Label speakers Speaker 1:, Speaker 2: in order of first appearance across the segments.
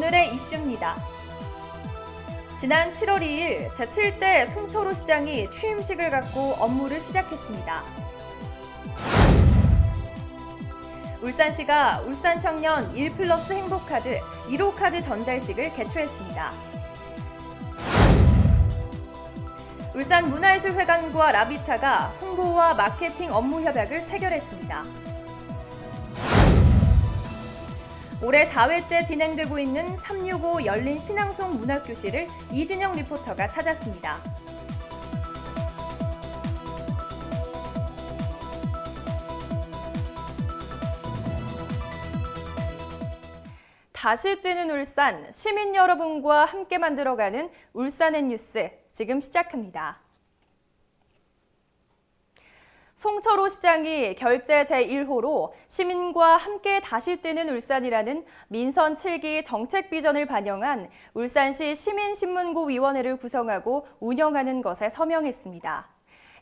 Speaker 1: 오늘의 이슈입니다. 지난 7월 2일 제7대 송철호 시장이 취임식을 갖고 업무를 시작했습니다. 울산시가 울산청년 1+ 행복카드 1호 카드 전달식을 개최했습니다. 울산문화예술회관과 라비타가 홍보와 마케팅 업무 협약을 체결했습니다. 올해 4회째 진행되고 있는 365 열린 신앙송 문학교실을 이진영 리포터가 찾았습니다. 다시 뛰는 울산, 시민 여러분과 함께 만들어가는 울산의 뉴스, 지금 시작합니다. 송철호 시장이 결재 제1호로 시민과 함께 다시 뛰는 울산이라는 민선 7기 정책 비전을 반영한 울산시 시민신문고위원회를 구성하고 운영하는 것에 서명했습니다.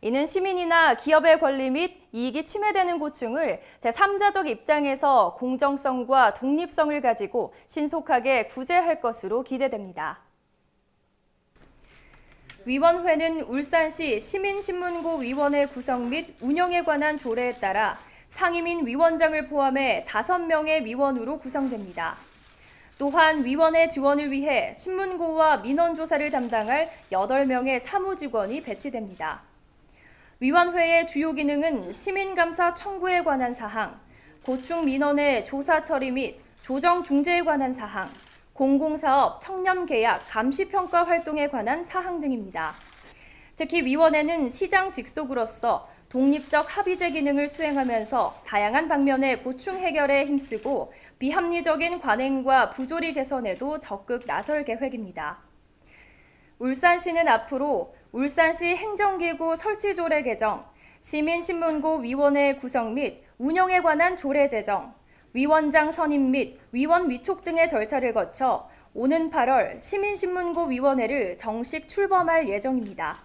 Speaker 1: 이는 시민이나 기업의 권리 및 이익이 침해되는 고충을 제3자적 입장에서 공정성과 독립성을 가지고 신속하게 구제할 것으로 기대됩니다. 위원회는 울산시 시민신문고위원회 구성 및 운영에 관한 조례에 따라 상임인 위원장을 포함해 5명의 위원으로 구성됩니다. 또한 위원회 지원을 위해 신문고와 민원조사를 담당할 8명의 사무직원이 배치됩니다. 위원회의 주요 기능은 시민감사 청구에 관한 사항, 고충 민원의 조사 처리 및 조정 중재에 관한 사항, 공공사업, 청렴계약, 감시평가 활동에 관한 사항 등입니다. 특히 위원회는 시장 직속으로서 독립적 합의제 기능을 수행하면서 다양한 방면의 고충 해결에 힘쓰고 비합리적인 관행과 부조리 개선에도 적극 나설 계획입니다. 울산시는 앞으로 울산시 행정기구 설치조례 개정, 시민신문고위원회 구성 및 운영에 관한 조례 제정, 위원장 선임 및 위원 위촉 등의 절차를 거쳐 오는 8월 시민신문고위원회를 정식 출범할 예정입니다.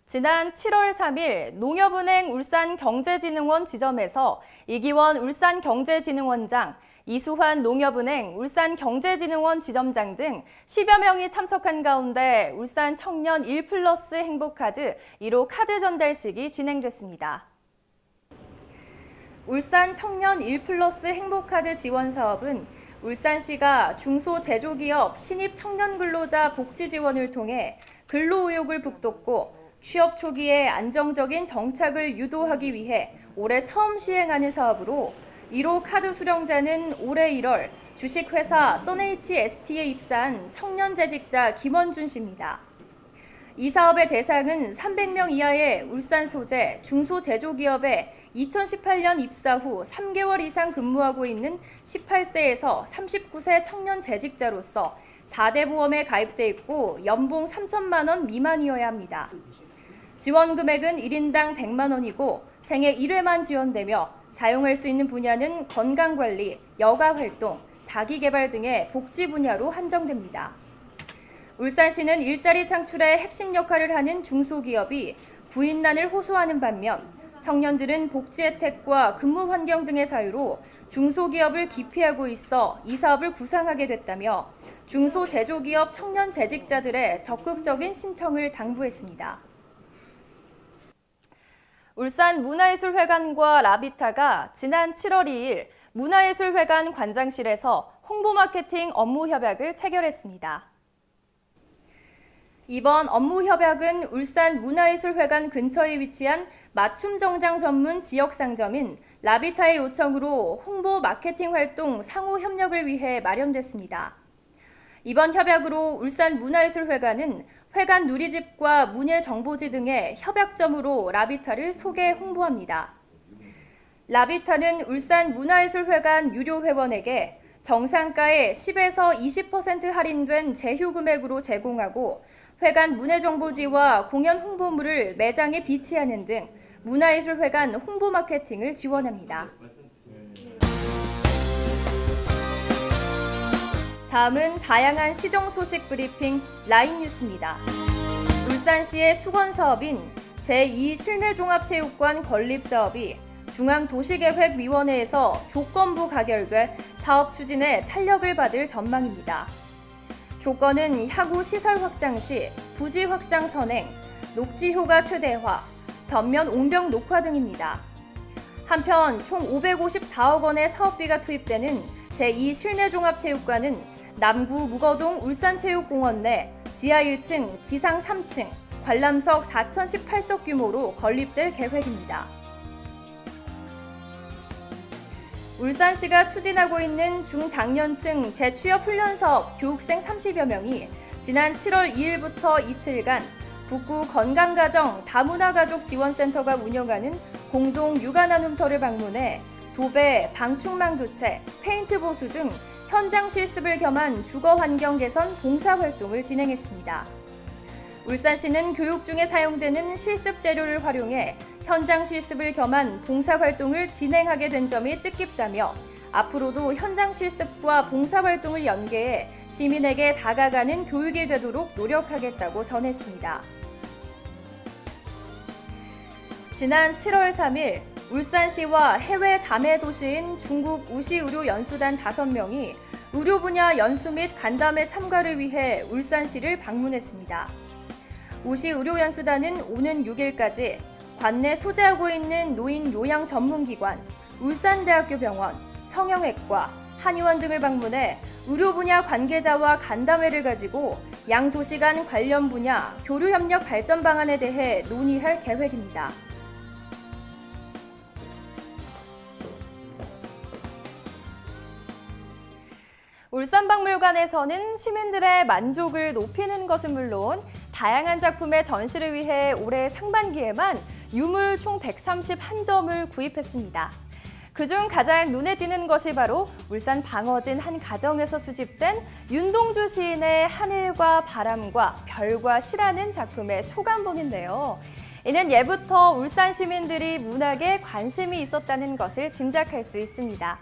Speaker 1: 지난 7월 3일 농협은행 울산경제진흥원 지점에서 이기원 울산경제진흥원장, 이수환 농협은행 울산경제진흥원 지점장 등 10여 명이 참석한 가운데 울산 청년 1+ 행복카드 1호 카드 전달식이 진행됐습니다. 울산 청년 1+ 행복카드 지원 사업은 울산시가 중소제조기업 신입 청년 근로자 복지 지원을 통해 근로 의욕을 북돋고 취업 초기에 안정적인 정착을 유도하기 위해 올해 처음 시행하는 사업으로 1호 카드 수령자는 올해 1월 주식회사 선HST에 입사한 청년 재직자 김원준 씨입니다. 이 사업의 대상은 300명 이하의 울산 소재 중소제조기업에 2018년 입사 후 3개월 이상 근무하고 있는 18세에서 39세 청년 재직자로서 4대 보험에 가입돼 있고 연봉 3천만 원 미만이어야 합니다. 지원 금액은 1인당 100만 원이고 생애 1회만 지원되며 사용할 수 있는 분야는 건강관리, 여가활동, 자기개발 등의 복지 분야로 한정됩니다. 울산시는 일자리 창출에 핵심 역할을 하는 중소기업이 부인난을 호소하는 반면 청년들은 복지 혜택과 근무 환경 등의 사유로 중소기업을 기피하고 있어 이 사업을 구상하게 됐다며 중소제조기업 청년 재직자들의 적극적인 신청을 당부했습니다. 울산문화예술회관과 라비타가 지난 7월 2일 문화예술회관 관장실에서 홍보 마케팅 업무 협약을 체결했습니다. 이번 업무 협약은 울산문화예술회관 근처에 위치한 맞춤 정장 전문 지역 상점인 라비타의 요청으로 홍보 마케팅 활동 상호 협력을 위해 마련됐습니다. 이번 협약으로 울산문화예술회관은 회관 누리집과 문예정보지 등의 협약점으로 라비타를 소개 홍보합니다. 라비타는 울산문화예술회관 유료 회원에게 정상가의 10에서 20% 할인된 제휴 금액으로 제공하고 회관 문예정보지와 공연 홍보물을 매장에 비치하는 등 문화예술회관 홍보 마케팅을 지원합니다. 다음은 다양한 시정 소식 브리핑 라인 뉴스입니다. 울산시의 수건 사업인 제2 실내종합체육관 건립 사업이 중앙도시계획위원회에서 조건부 가결돼 사업 추진에 탄력을 받을 전망입니다. 조건은 향후 시설 확장 시 부지 확장 선행, 녹지 효과 최대화, 전면 옹벽 녹화 등입니다. 한편 총 554억 원의 사업비가 투입되는 제2실내종합체육관은 남구 무거동 울산체육공원 내 지하 1층, 지상 3층, 관람석 4,018석 규모로 건립될 계획입니다. 울산시가 추진하고 있는 중장년층 재취업 훈련 사업 교육생 30여 명이 지난 7월 2일부터 이틀간 북구 건강가정 다문화가족 지원센터가 운영하는 공동 육아 나눔터를 방문해 도배, 방충망 교체, 페인트 보수 등 현장 실습을 겸한 주거 환경 개선 봉사활동을 진행했습니다. 울산시는 교육 중에 사용되는 실습 재료를 활용해 현장 실습을 겸한 봉사활동을 진행하게 된 점이 뜻깊다며 앞으로도 현장 실습과 봉사활동을 연계해 시민에게 다가가는 교육이 되도록 노력하겠다고 전했습니다. 지난 7월 3일 울산시와 해외 자매 도시인 중국 우시의료연수단 5명이 의료 분야 연수 및 간담회 참가를 위해 울산시를 방문했습니다. 우시의료연수단은 오는 6일까지 관내 소재하고 있는 노인 요양 전문기관, 울산대학교 병원, 성형외과, 한의원 등을 방문해 의료 분야 관계자와 간담회를 가지고 양 도시 간 관련 분야 교류 협력 발전 방안에 대해 논의할 계획입니다. 울산박물관에서는 시민들의 만족을 높이는 것은 물론 다양한 작품의 전시를 위해 올해 상반기에만 유물 총 131점을 구입했습니다. 그중 가장 눈에 띄는 것이 바로 울산 방어진 한 가정에서 수집된 윤동주 시인의 하늘과 바람과 별과 시라는 작품의 초간본인데요. 이는 예부터 울산 시민들이 문학에 관심이 있었다는 것을 짐작할 수 있습니다.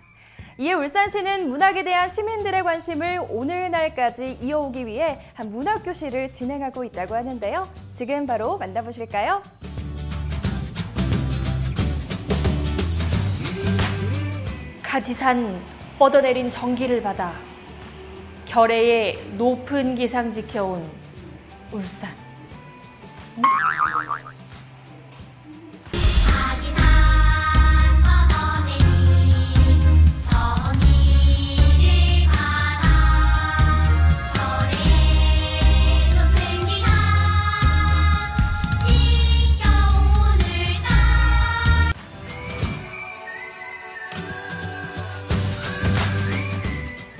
Speaker 1: 이에 울산시는 문학에 대한 시민들의 관심을 오늘날까지 이어오기 위해 한 문학교실을 진행하고 있다고 하는데요. 지금 바로 만나보실까요?
Speaker 2: 가지산 뻗어내린 전기를 받아 결의의 높은 기상 지켜온 울산.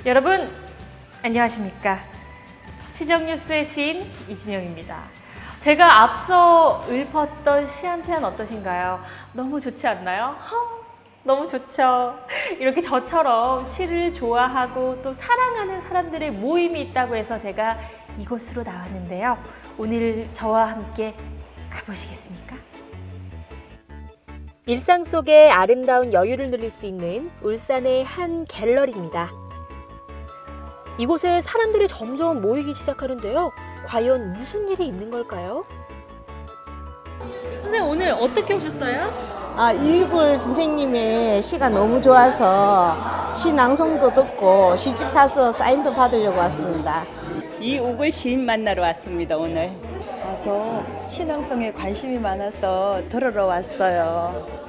Speaker 2: 여러분 안녕하십니까? 시정뉴스의 시인 이진영입니다. 제가 앞서 읊었던 시 한 편 어떠신가요? 너무 좋지 않나요? 너무 좋죠. 이렇게 저처럼 시를 좋아하고 또 사랑하는 사람들의 모임이 있다고 해서 제가 이곳으로 나왔는데요. 오늘 저와 함께 가보시겠습니까? 일상 속의 아름다운 여유를 누릴 수 있는 울산의 한 갤러리입니다. 이곳에 사람들이 점점 모이기 시작하는데요. 과연 무슨 일이 있는 걸까요? 선생님 오늘 어떻게 오셨어요?
Speaker 3: 이글 선생님의 시가 너무 좋아서 시 낭송도 듣고 시집 사서 사인도 받으려고 왔습니다.
Speaker 4: 이우글 시인 만나러 왔습니다, 오늘.
Speaker 5: 저 신앙송에 관심이 많아서 들으러 왔어요.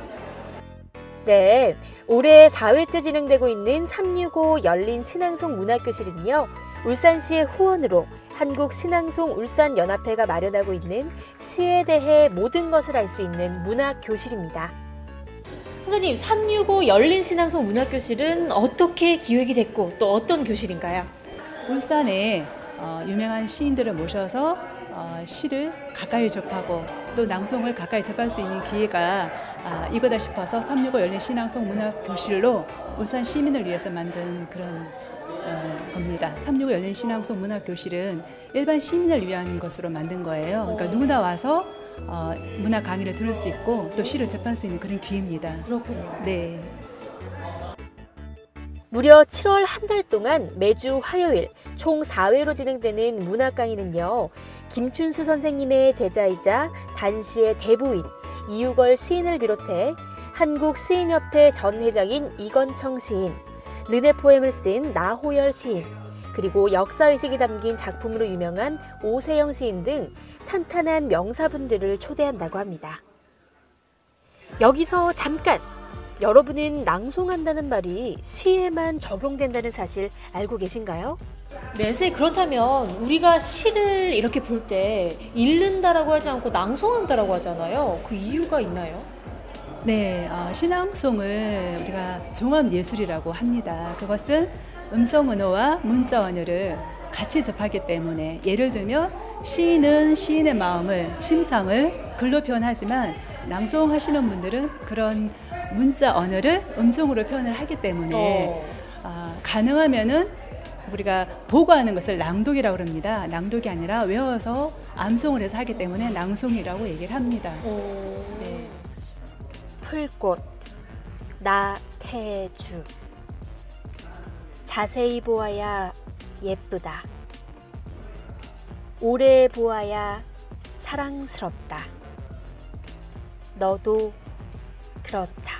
Speaker 2: 네, 올해 4회째 진행되고 있는 365 열린 신앙송 문학교실은요. 울산시의 후원으로 한국신앙송 울산연합회가 마련하고 있는 시에 대해 모든 것을 알 수 있는 문학교실입니다. 선생님, 365 열린 신앙송 문학교실은 어떻게 기획이 됐고 또 어떤 교실인가요?
Speaker 4: 울산에 유명한 시인들을 모셔서 시를 가까이 접하고 또 낭송을 가까이 접할 수 있는 기회가 이거다 싶어서 365 열린 신앙송 문학교실로 울산 시민을 위해서 만든 그런 겁니다. 365 열린 신앙송 문학교실은 일반 시민을 위한 것으로 만든 거예요. 그러니까 누구나 와서 문학 강의를 들을 수 있고 또 시를 접할 수 있는 그런 기회입니다.
Speaker 2: 그렇군요.
Speaker 4: 네.
Speaker 2: 무려 7월 한 달 동안 매주 화요일 총 4회로 진행되는 문학 강의는요. 김춘수 선생님의 제자이자 단시의 대부인 이유걸 시인을 비롯해 한국시인협회 전 회장인 이건청 시인, 르네 포엠을 쓴 나호열 시인, 그리고 역사의식이 담긴 작품으로 유명한 오세영 시인 등 탄탄한 명사분들을 초대한다고 합니다. 여기서 잠깐! 여러분은 낭송한다는 말이 시에만 적용된다는 사실 알고 계신가요?
Speaker 6: 네, 선생님, 그렇다면 우리가 시를 이렇게 볼 때 읽는다라고 하지 않고 낭송한다라고 하잖아요. 그 이유가 있나요?
Speaker 4: 네, 신앙송을 우리가 종합예술이라고 합니다. 그것은 음성 언어와 문자 언어를 같이 접하기 때문에, 예를 들면 시인은 시인의 마음을, 심상을 글로 표현하지만 낭송하시는 분들은 그런 문자 언어를 음성으로 표현을 하기 때문에 가능하면은 우리가 보고 하는 것을 낭독이라고 합니다. 낭독이 아니라 외워서 암송을 해서 하기 때문에 낭송이라고 얘기를 합니다. 네.
Speaker 2: 풀꽃, 나태주. 자세히 보아야 예쁘다. 오래 보아야 사랑스럽다. 너도 그렇다.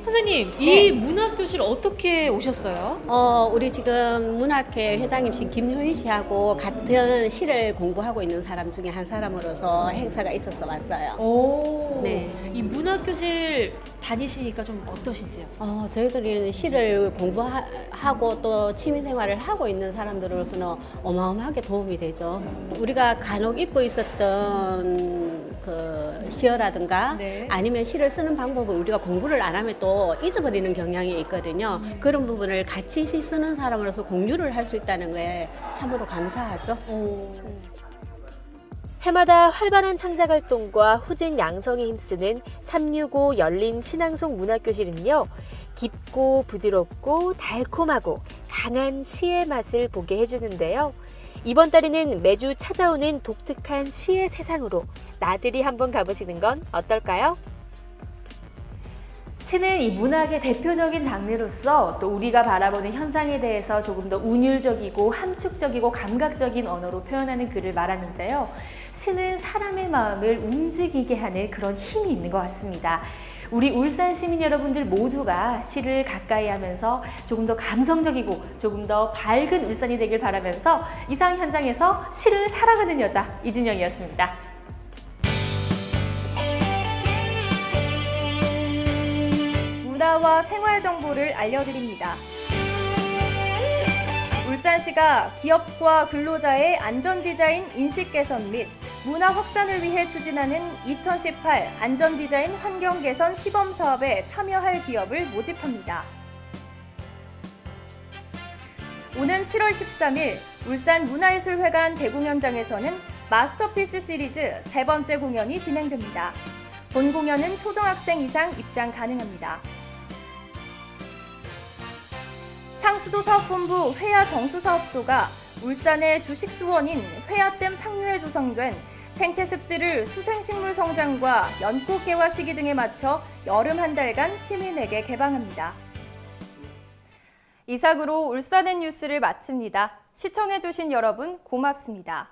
Speaker 6: 선생님, 이 문학교실 어떻게 오셨어요?
Speaker 7: 우리 지금 문학회 회장님이신 김효희 씨하고 같은 시를 공부하고 있는 사람 중에 한 사람으로서 행사가 있어서 왔어요.
Speaker 6: 오,
Speaker 7: 네.
Speaker 6: 이 문학교실 다니시니까 좀 어떠신지요?
Speaker 7: 저희들이 시를 공부하고 또 취미생활을 하고 있는 사람들로서는 어마어마하게 도움이 되죠. 우리가 간혹 잊고 있었던 그 시어라든가
Speaker 6: 네.
Speaker 7: 아니면 시를 쓰는 방법을 우리가 공부를 안 하면 또 잊어버리는 경향이 있거든요. 그런 부분을 같이 시 쓰는 사람으로서 공유를 할 수 있다는 거에 참으로 감사하죠.
Speaker 2: 해마다 활발한 창작 활동과 후진 양성에 힘쓰는 365 열린 신앙송 문학교실은요, 깊고 부드럽고 달콤하고 강한 시의 맛을 보게 해주는데요. 이번 달에는 매주 찾아오는 독특한 시의 세상으로 나들이 한번 가보시는 건 어떨까요?
Speaker 1: 시는 이 문학의 대표적인 장르로서 또 우리가 바라보는 현상에 대해서 조금 더 운율적이고 함축적이고 감각적인 언어로 표현하는 글을 말하는데요. 시는 사람의 마음을 움직이게 하는 그런 힘이 있는 것 같습니다. 우리 울산 시민 여러분들 모두가 시를 가까이 하면서 조금 더 감성적이고 조금 더 밝은 울산이 되길 바라면서 이상 현장에서 시를 사랑하는 여자 이진영이었습니다. 문화와 생활 정보를 알려드립니다. 울산시가 기업과 근로자의 안전 디자인 인식 개선 및 문화 확산을 위해 추진하는 2018 안전 디자인 환경 개선 시범 사업에 참여할 기업을 모집합니다. 오는 7월 13일 울산 문화예술회관 대공연장에서는 마스터피스 시리즈 세 번째 공연이 진행됩니다. 본 공연은 초등학생 이상 입장 가능합니다. 상수도 사업본부 회야 정수사업소가 울산의 주식수원인 회야댐 상류에 조성된 생태습지를 수생식물 성장과 연꽃 개화 시기 등에 맞춰 여름 한 달간 시민에게 개방합니다. 이상으로 울산의 뉴스를 마칩니다. 시청해주신 여러분 고맙습니다.